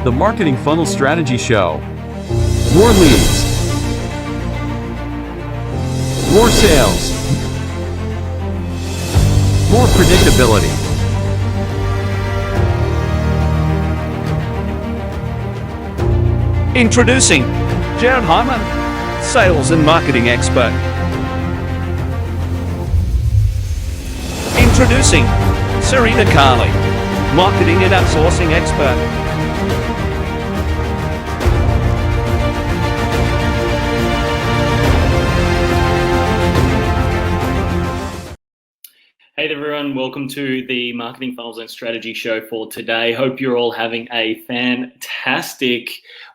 The Marketing Funnel Strategy Show. More leads. More sales. More predictability. Introducing Jared Hyman, sales and marketing expert. Introducing Serena Carly, marketing and outsourcing expert. Hey everyone, welcome to the Marketing Funnels and Strategy Show for today. Hope you're all having a fantastic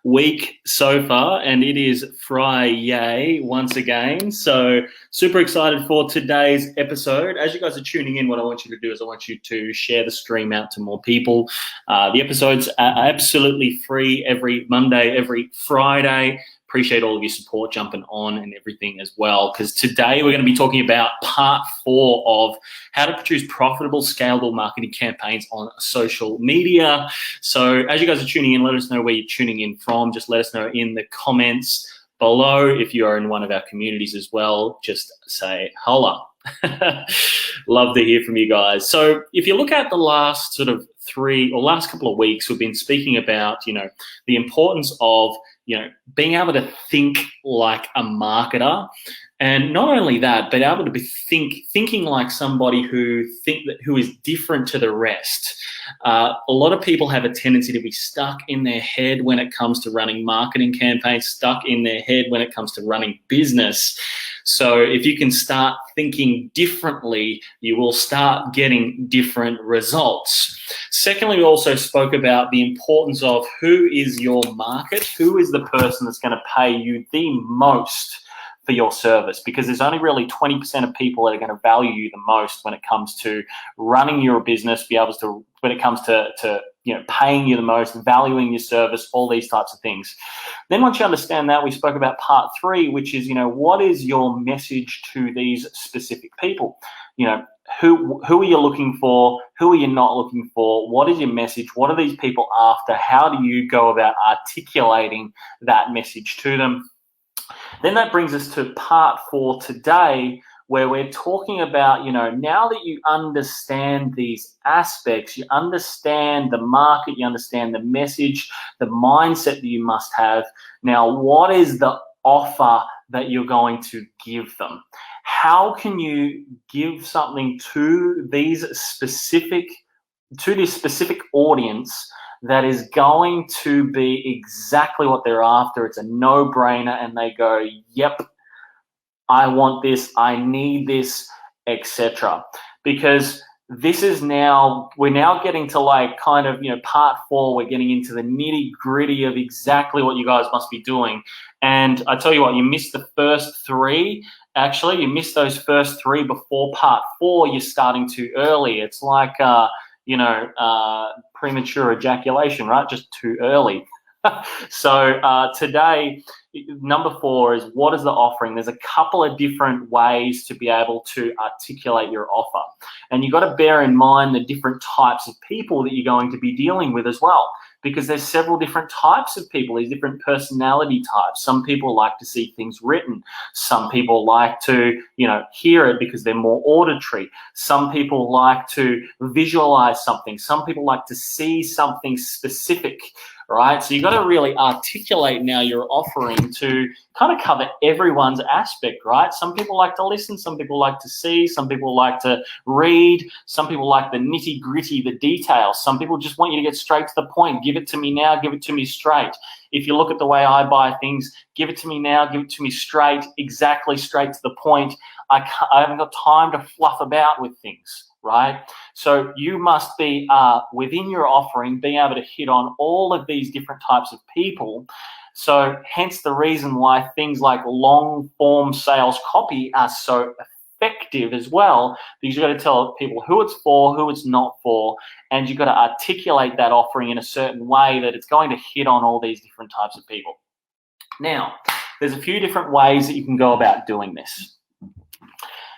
week so far, and it is Friday once again. So super excited for today's episode. As you guys are tuning in, what I want you to do is I want you to share the stream out to more people. The episodes are absolutely free every Monday, every Friday. Appreciate all of your support jumping on and everything as well, because today we're going to be talking about part 4 of how to produce profitable, scalable marketing campaigns on social media. So as you guys are tuning in, let us know where you're tuning in from. Just let us know in the comments below. If you are in one of our communities as well, just say holla. Love to hear from you guys. So if you look at the last last couple of weeks, we've been speaking about, the importance of, being able to think like a marketer, and not only that, but able to be thinking like somebody who is different to the rest. A lot of people have a tendency to be stuck in their head when it comes to running marketing campaigns, stuck in their head when it comes to running business. So if you can start thinking differently, you will start getting different results. Secondly, we also spoke about the importance of who is your market, who is the person that's going to pay you the most for your service, because there's only really 20% of people that are going to value you the most when it comes to running your business, when it comes to paying you the most, valuing your service, all these types of things. Then once you understand that, we spoke about part 3, which is, what is your message to these specific people? Who are you looking for? Who are you not looking for? What is your message? What are these people after? How do you go about articulating that message to them? Then that brings us to part 4 today, where we're talking about, now that you understand these aspects, you understand the market, you understand the message, the mindset that you must have. Now, what is the offer that you're going to give them? How can you give something to this specific audience that is going to be exactly what they're after? It's a no-brainer, and they go, yep, I want this, I need this, etc. Because we're now getting to part 4, we're getting into the nitty-gritty of exactly what you guys must be doing. And I tell you what, you missed the first 3. Actually, you missed those first 3 before part 4, you're starting too early. It's like, premature ejaculation, right? Just too early. So today, number 4 is, what is the offering? There's a couple of different ways to be able to articulate your offer. And you've got to bear in mind the different types of people that you're going to be dealing with as well, because there's several different types of people, these different personality types. Some people like to see things written. Some people like to, hear it because they're more auditory. Some people like to visualize something. Some people like to see something specific, right? So you've got to really articulate now your offering to kind of cover everyone's aspect, right? Some people like to listen, some people like to see, some people like to read, some people like the nitty-gritty, the details. Some people just want you to get straight to the point. Give it to me now, give it to me straight. If you look at the way I buy things, give it to me now, give it to me straight, exactly straight to the point. I haven't got time to fluff about with things, right? So you must be within your offering, being able to hit on all of these different types of people. So hence the reason why things like long form sales copy are so effective as well, because you've got to tell people who it's for, who it's not for, and you've got to articulate that offering in a certain way that it's going to hit on all these different types of people. Now, there's a few different ways that you can go about doing this.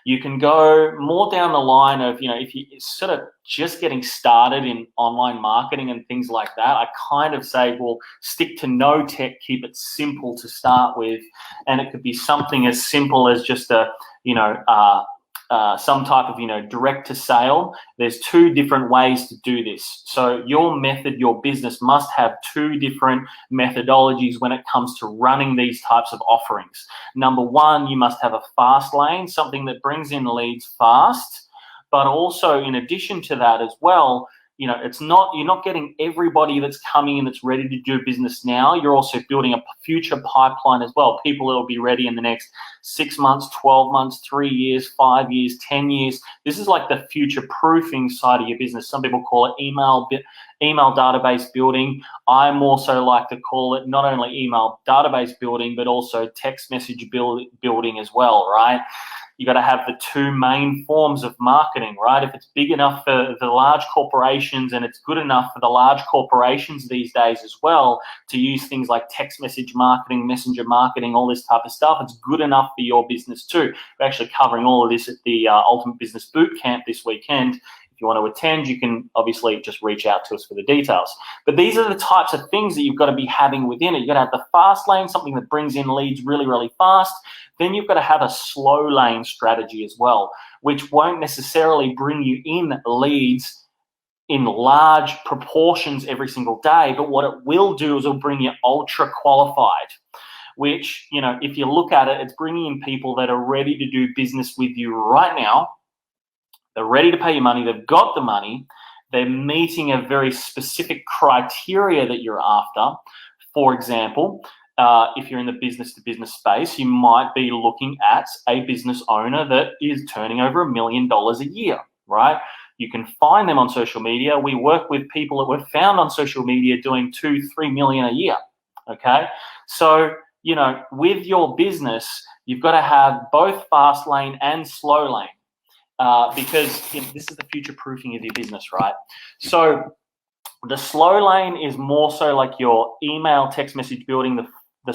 You can go more down the line of, if you're sort of just getting started in online marketing and things like that, I kind of say, well, stick to no tech, keep it simple to start with. And it could be something as simple as just some type of, direct to sale. There's two different ways to do this. So your method, your business must have two different methodologies when it comes to running these types of offerings. Number one, you must have a fast lane, something that brings in leads fast, but also in addition to that as well, you're not getting everybody that's coming in that's ready to do business now. You're also building a future pipeline as well. People that will be ready in the next 6 months, 12 months, 3 years, 5 years, 10 years. This is like the future proofing side of your business. Some people call it email database building. I more so like to call it not only email database building, but also text message building as well, right? You got to have the two main forms of marketing, right? If it's big enough for the large corporations and it's good enough for the large corporations these days as well to use things like text message marketing, messenger marketing, all this type of stuff, it's good enough for your business too. We're actually covering all of this at the Ultimate Business Bootcamp this weekend. If you want to attend, you can obviously just reach out to us for the details. But these are the types of things that you've got to be having within it. You've got to have the fast lane, something that brings in leads really, really fast. Then you've got to have a slow lane strategy as well, which won't necessarily bring you in leads in large proportions every single day. But what it will do is it'll bring you ultra qualified, which, if you look at it, it's bringing in people that are ready to do business with you right now. They're ready to pay you money. They've got the money. They're meeting a very specific criteria that you're after. For example, if you're in the business-to-business space, you might be looking at a business owner that is turning over $1 million a year, right? You can find them on social media. We work with people that were found on social media doing 2-3 million a year, okay? So, with your business, you've got to have both fast lane and slow lane. Because this is the future proofing of your business, right? So the slow lane is more so like your email text message building. The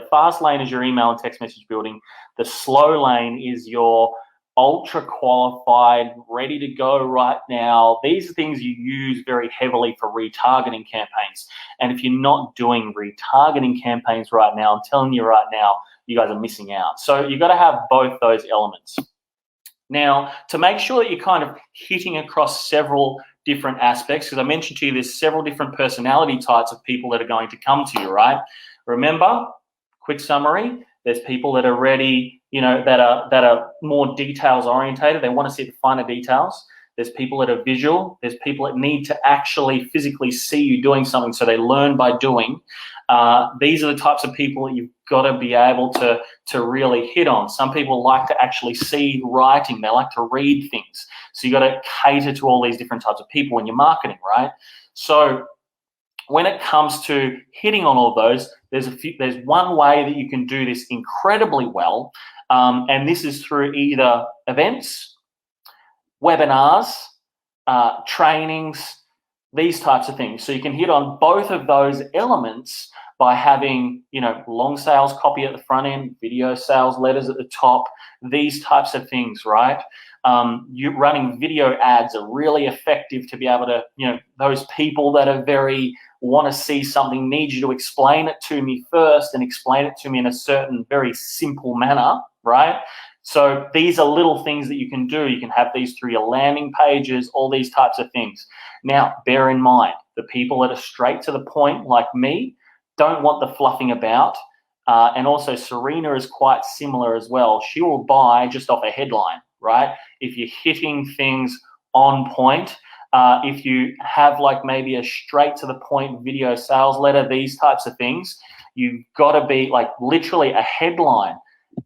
fast lane is your email and text message building. The slow lane is your ultra qualified, ready to go right now. These are things you use very heavily for retargeting campaigns. And if you're not doing retargeting campaigns right now, I'm telling you right now, you guys are missing out. So you've got to have both those elements. Now, to make sure that you're kind of hitting across several different aspects, because I mentioned to you there's several different personality types of people that are going to come to you, right? Remember, quick summary, there's people that are ready, that are more details orientated. They want to see the finer details. There's people that are visual. There's people that need to actually physically see you doing something, so they learn by doing. These are the types of people that you've got to be able to really hit on. Some people like to actually see writing. They like to read things. So you've got to cater to all these different types of people when you're marketing, right? So when it comes to hitting on all of those, there's one way that you can do this incredibly well, and this is through either events, webinars, trainings, these types of things. So you can hit on both of those elements by having, long sales copy at the front end, video sales letters at the top, these types of things, right? You running video ads are really effective to be able to, those people that are want to see something, need you to explain it to me first and explain it to me in a certain very simple manner, right? So these are little things that you can do. You can have these through your landing pages, all these types of things. Now, bear in mind, the people that are straight to the point, like me, don't want the fluffing about. And also Serena is quite similar as well. She will buy just off a headline, right? If you're hitting things on point, if you have like maybe a straight to the point video sales letter, these types of things, you've got to be like literally a headline,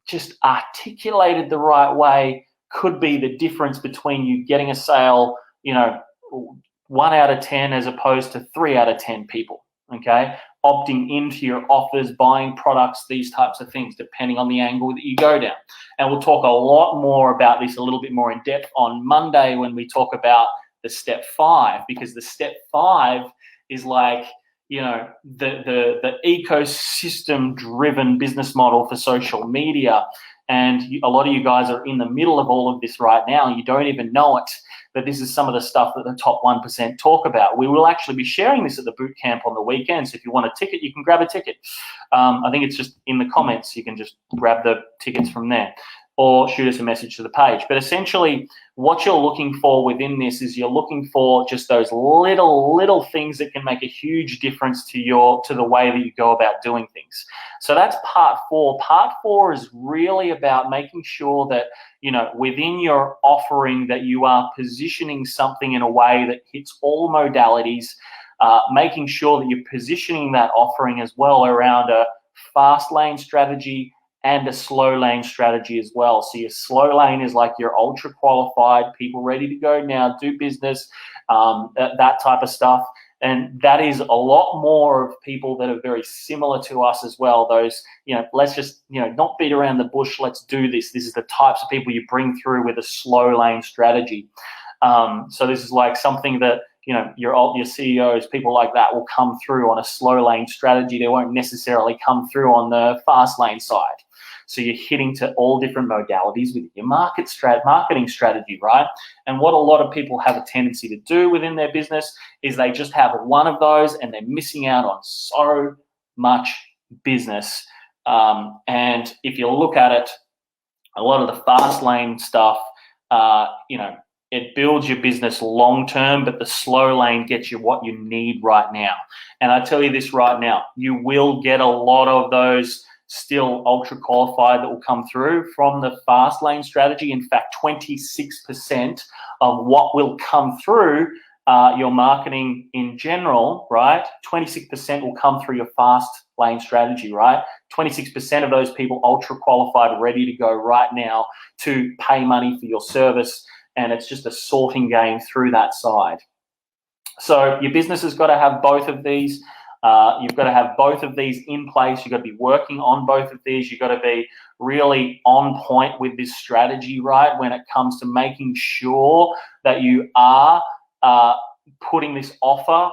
just articulated the right way, could be the difference between you getting a sale, 1 out of 10 as opposed to 3 out of 10 people, okay? Opting into your offers, buying products, these types of things, depending on the angle that you go down. And we'll talk a lot more about this a little bit more in depth on Monday when we talk about the step 5, because the step 5 is like, the ecosystem driven business model for social media. And a lot of you guys are in the middle of all of this right now. And you don't even know it, but this is some of the stuff that the top 1% talk about. We will actually be sharing this at the boot camp on the weekend. So if you want a ticket, you can grab a ticket. I think it's just in the comments. You can just grab the tickets from there or shoot us a message to the page. But essentially, what you're looking for within this is you're looking for just those little things that can make a huge difference to the way that you go about doing things. So that's part 4. Part 4 is really about making sure that, you know, within your offering that you are positioning something in a way that hits all modalities, making sure that you're positioning that offering as well around a fast lane strategy and a slow lane strategy as well. So your slow lane is like your ultra qualified, people ready to go now, do business, that type of stuff. And that is a lot more of people that are very similar to us as well. Those, you know, let's just, you know, not beat around the bush, let's do this. This is the types of people you bring through with a slow lane strategy. So this is like something that, you know, your CEOs, people like that will come through on a slow lane strategy. They won't necessarily come through on the fast lane side. So you're hitting to all different modalities with your marketing strategy, right? And what a lot of people have a tendency to do within their business is they just have one of those and they're missing out on so much business. And if you look at it, a lot of the fast lane stuff, you know, it builds your business long term, but the slow lane gets you what you need right now. And I tell you this right now, you will get a lot of those still ultra qualified that will come through from the fast lane strategy. In fact, 26% of what will come through your marketing in general, right? 26% will come through your fast lane strategy, right? 26% of those people ultra qualified, ready to go right now to pay money for your service. And it's just a sorting game through that side. So your business has got to have both of these. You've got to have both of these in place. You've got to be working on both of these. You've got to be really on point with this strategy, right? When it comes to making sure that you are putting this offer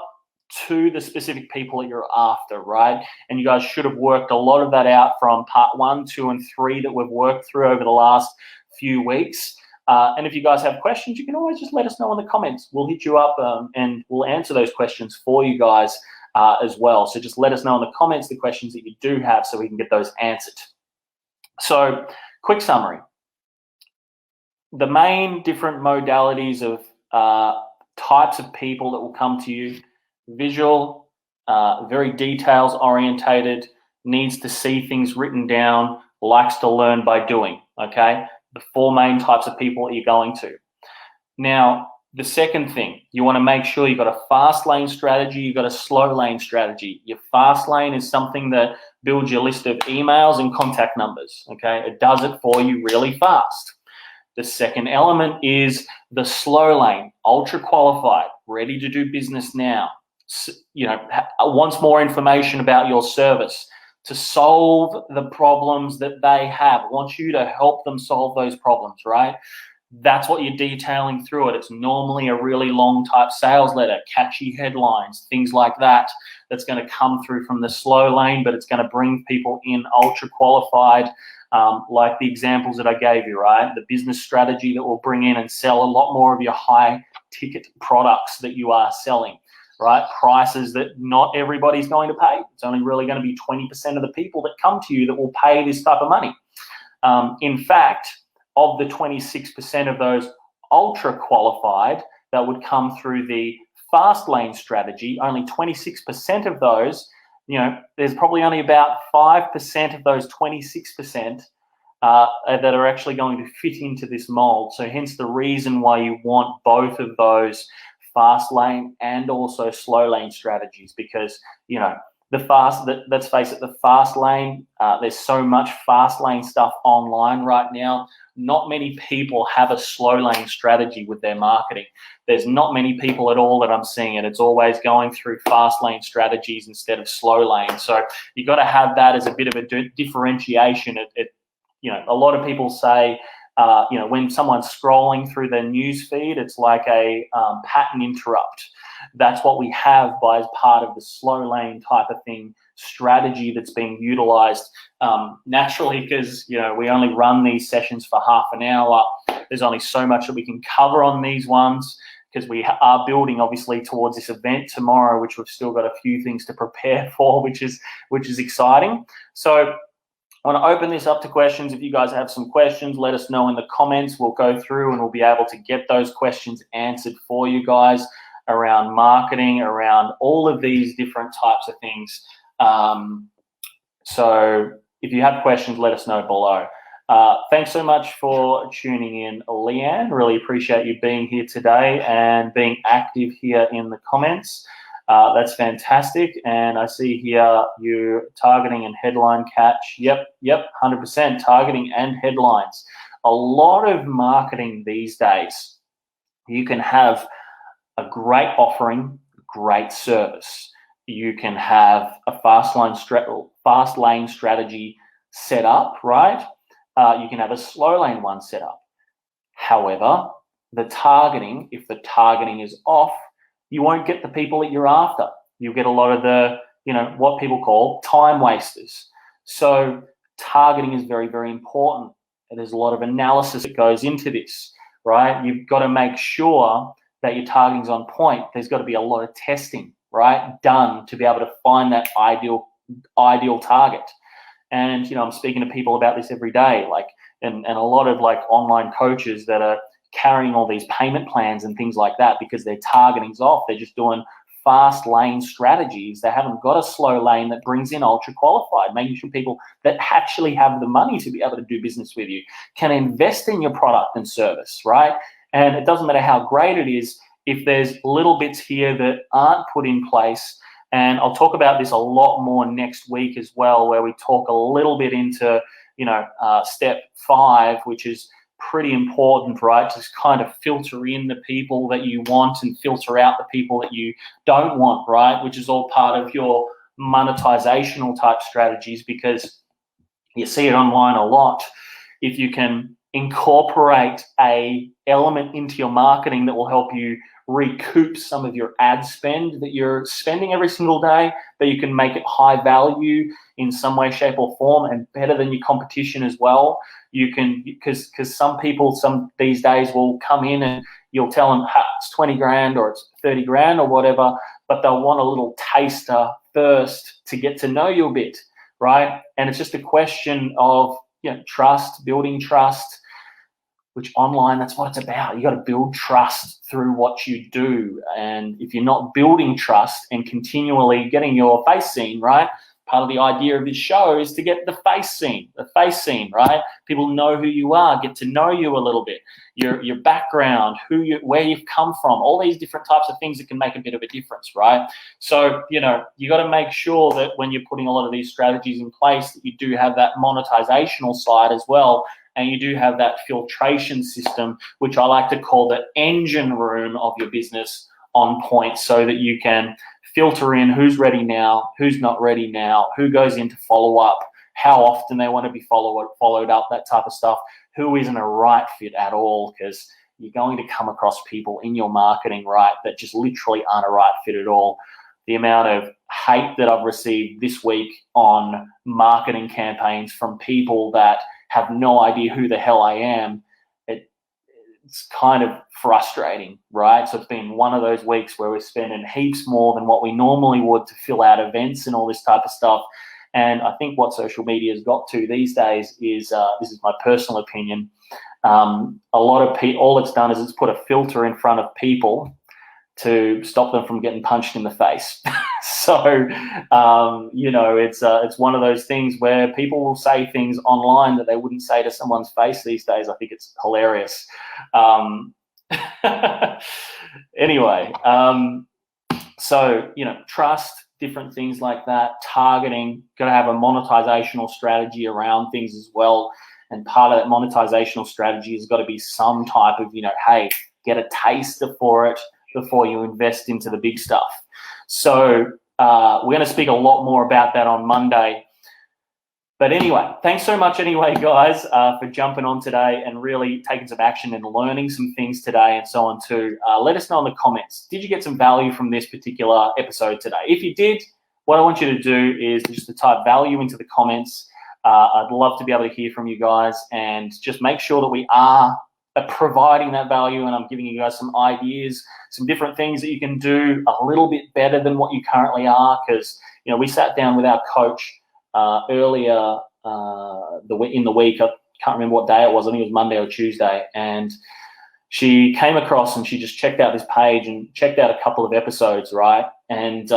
to the specific people that you're after, right? And you guys should have worked a lot of that out from part 1, 2, and 3 that we've worked through over the last few weeks. And if you guys have questions, you can always just let us know in the comments. We'll hit you up and we'll answer those questions for you guys as well. So just let us know in the comments the questions that you do have so we can get those answered. So quick summary. The main different modalities of types of people that will come to you: visual, very details orientated, needs to see things written down, likes to learn by doing, okay? The 4 main types of people that you're going to. Now, the second thing, you want to make sure you've got a fast lane strategy, you've got a slow lane strategy. Your fast lane is something that builds your list of emails and contact numbers, okay? It does it for you really fast. The second element is the slow lane, ultra qualified, ready to do business now. You know, wants more information about your service to solve the problems that they have, wants you to help them solve those problems, right? That's what you're detailing through it. It's normally a really long type sales letter, catchy headlines, things like that, that's going to come through from the slow lane, but it's going to bring people in ultra qualified, like the examples that I gave you, right? The business strategy that will bring in and sell a lot more of your high ticket products that you are selling, right? Prices that not everybody's going to pay. It's only really going to be 20% of the people that come to you that will pay this type of money. In fact, of the 26% of those ultra qualified that would come through the fast lane strategy, only 26% of those, you know, there's probably only about 5% of those 26% that are actually going to fit into this mold. So hence the reason why you want both of those fast lane and also slow lane strategies, because, you know, let's face it, the fast lane, there's so much fast lane stuff online right now. Not many people have a slow lane strategy with their marketing. There's not many people at all that I'm seeing it. It's always going through fast lane strategies instead of slow lane. So you got to have that as a bit of a differentiation. You know, a lot of people say, you know, when someone's scrolling through their news feed, it's like a pattern interrupt. That's what we have as part of the slow lane type of thing strategy that's being utilized naturally, because we only run these sessions for half an hour. There's only so much that we can cover on these ones, because we are building obviously towards this event tomorrow, which we've still got a few things to prepare for, which is exciting. So I want to open this up to questions. If you guys have some questions, let us know in the comments. We'll go through and we'll be able to get those questions answered for you guys around marketing, around all of these different types of things. So if you have questions, let us know below. Thanks so much for tuning in, Leanne. Really appreciate you being here today and being active here in the comments. That's fantastic. And I see here you targeting and headline catch. Yep, 100% targeting and headlines. A lot of marketing these days, you can have a great offering, great service. You can have a fast lane strategy set up, right? You can have a slow lane one set up. However, the targeting, if the targeting is off, you won't get the people that you're after. You'll get a lot of the, what people call time wasters. So targeting is very, very important. And there's a lot of analysis that goes into this, right? You've got to make sure that your targeting's on point. There's got to be a lot of testing, right, done to be able to find that ideal target. And, I'm speaking to people about this every day, and a lot of online coaches that are carrying all these payment plans and things like that because their targeting's off. They're just doing fast lane strategies. They haven't got a slow lane that brings in ultra qualified, making sure people that actually have the money to be able to do business with you can invest in your product and service, right? And it doesn't matter how great it is if there's little bits here that aren't put in place. And I'll talk about this a lot more next week as well, where we talk a little bit into, step 5, which is pretty important, right? Just kind of filter in the people that you want and filter out the people that you don't want, right? Which is all part of your monetizational type strategies, because you see it online a lot. If you can incorporate a element into your marketing that will help you recoup some of your ad spend that you're spending every single day, but you can make it high value in some way, shape or form and better than your competition as well. You can, because some people these days will come in and you'll tell them it's 20 grand or it's 30 grand or whatever, but they'll want a little taster first to get to know you a bit, right? And it's just a question of trust, building trust, which online, that's what it's about. You got to build trust through what you do. And if you're not building trust and continually getting your face seen, right? Part of the idea of this show is to get the face seen, right? People know who you are, get to know you a little bit, your background, where you've come from, all these different types of things that can make a bit of a difference, right? So, you got to make sure that when you're putting a lot of these strategies in place, that you do have that monetizational side as well. And you do have that filtration system, which I like to call the engine room of your business, on point, so that you can filter in who's ready now, who's not ready now, who goes into follow-up, how often they want to be followed up, that type of stuff, who isn't a right fit at all, because you're going to come across people in your marketing, right, that just literally aren't a right fit at all. The amount of hate that I've received this week on marketing campaigns from people that have no idea who the hell I am, it's kind of frustrating, right? So it's been one of those weeks where we're spending heaps more than what we normally would to fill out events and all this type of stuff. And I think what social media has got to these days is, this is my personal opinion, a lot of people, all it's done is it's put a filter in front of people to stop them from getting punched in the face. So, it's one of those things where people will say things online that they wouldn't say to someone's face these days. I think it's hilarious. Anyway, so, trust, different things like that, targeting, got to have a monetizational strategy around things as well. And part of that monetizational strategy has got to be some type of, hey, get a taster for it before you invest into the big stuff. So we're going to speak a lot more about that on Monday. But anyway, thanks so much anyway, guys, for jumping on today and really taking some action and learning some things today and so on too. Let us know in the comments. Did you get some value from this particular episode today? If you did, what I want you to do is just to type value into the comments. I'd love to be able to hear from you guys, and just make sure that we are providing that value, and I'm giving you guys some ideas, some different things that you can do a little bit better than what you currently are. Because we sat down with our coach earlier in the week. I can't remember what day it was. I think it was Monday or Tuesday, and she came across and she just checked out this page and checked out a couple of episodes, right? And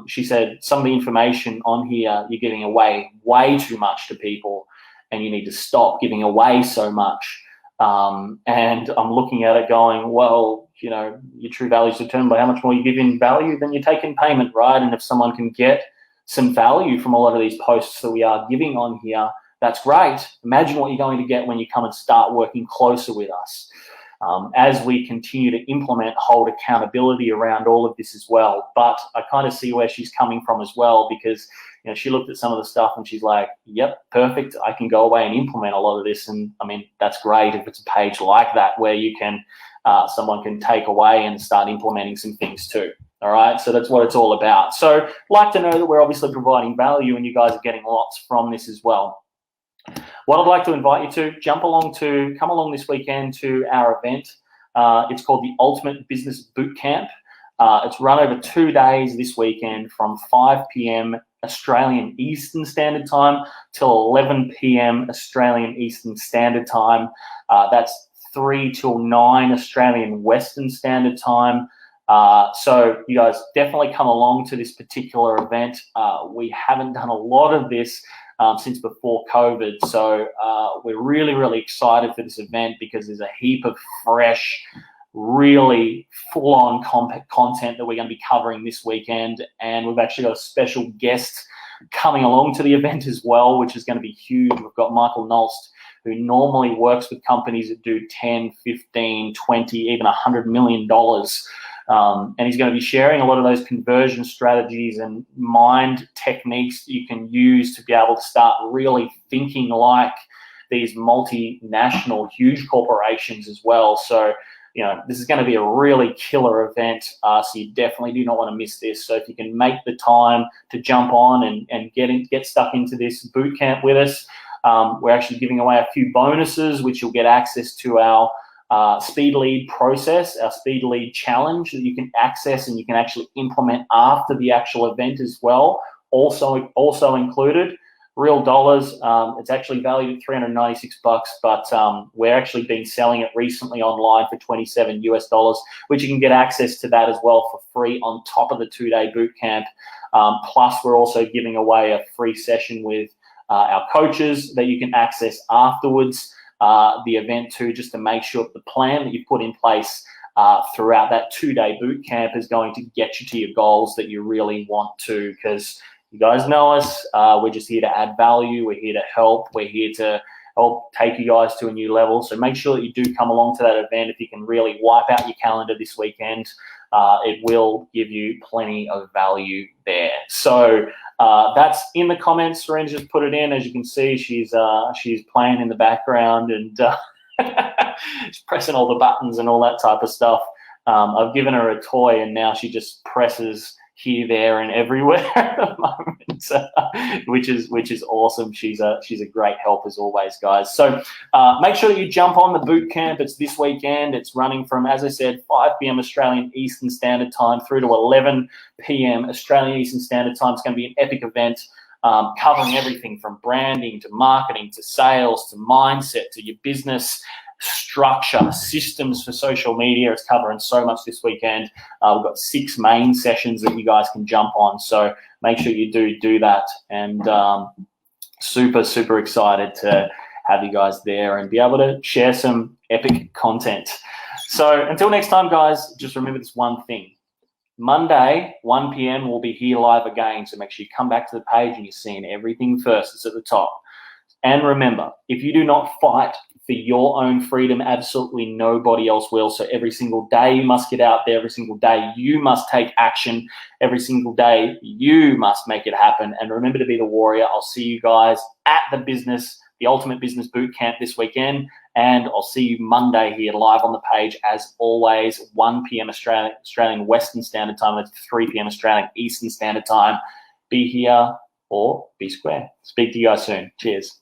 she said, some of the information on here, you're giving away way too much to people, and you need to stop giving away so much. And I'm looking at it going, well, your true value is determined by how much more you give in value than you take in payment, right? And if someone can get some value from a lot of these posts that we are giving on here, that's great. Imagine what you're going to get when you come and start working closer with us. As we continue to hold accountability around all of this as well. But I kind of see where she's coming from as well, because she looked at some of the stuff and she's like, yep, perfect. I can go away and implement a lot of this. And I mean, that's great if it's a page like that where you can, someone can take away and start implementing some things too. All right, so that's what it's all about. So like to know that we're obviously providing value and you guys are getting lots from this as well. What I'd like to invite you to, come along this weekend to our event. It's called the Ultimate Business Bootcamp. It's run over 2 days this weekend from 5 p.m. Australian Eastern Standard Time till 11 p.m. Australian Eastern Standard Time. That's 3 till 9 Australian Western Standard Time. So you guys definitely come along to this particular event. We haven't done a lot of this since before COVID. So we're really, really excited for this event because there's a heap of fresh, really full-on content that we're going to be covering this weekend. And we've actually got a special guest coming along to the event as well, which is going to be huge. We've got Michael Nolst, who normally works with companies that do 10, 15, 20, even $100 million. And he's going to be sharing a lot of those conversion strategies and mind techniques that you can use to be able to start really thinking like these multinational, huge corporations as well. So, this is going to be a really killer event. So you definitely do not want to miss this. So if you can make the time to jump on and get stuck into this boot camp with us, we're actually giving away a few bonuses, which you'll get access to our Speed Lead process, our Speed Lead challenge that you can access and you can actually implement after the actual event as well. Also included, real dollars. It's actually valued at $396, but we're actually been selling it recently online for $27 US, which you can get access to that as well for free on top of the 2-day boot camp. Plus, we're also giving away a free session with our coaches that you can access afterwards. The event too, just to make sure the plan that you put in place throughout that 2-day boot camp is going to get you to your goals that you really want to, because you guys know us. We're just here to add value. We're here to help. We're here to help take you guys to a new level. So make sure that you do come along to that event. If you can really wipe out your calendar this weekend, it will give you plenty of value there. So that's in the comments. Serena just put it in. As you can see, she's playing in the background and she's pressing all the buttons and all that type of stuff. I've given her a toy and now she just presses here, there, and everywhere at the moment, which is awesome. She's a great help as always, guys. So make sure that you jump on the boot camp. It's this weekend. It's running from, as I said, 5 p.m. Australian Eastern Standard Time through to 11 p.m. Australian Eastern Standard Time. It's going to be an epic event, covering everything from branding to marketing to sales to mindset to your business structure, systems for social media. It's covering so much this weekend. We've got 6 main sessions that you guys can jump on. So make sure you do that. And super, super excited to have you guys there and be able to share some epic content. So until next time, guys, just remember this one thing. Monday, 1 p.m. we'll be here live again. So make sure you come back to the page and you're seeing everything first. It's at the top. And remember, if you do not fight for your own freedom, absolutely nobody else will. So every single day you must get out there. Every single day you must take action. Every single day you must make it happen. And remember to be the warrior. I'll see you guys at the Ultimate Business Bootcamp this weekend. And I'll see you Monday here live on the page as always, 1 p.m. Australian Western Standard Time. That's 3 p.m. Australian Eastern Standard Time. be here or be square. Speak to you guys soon. Cheers.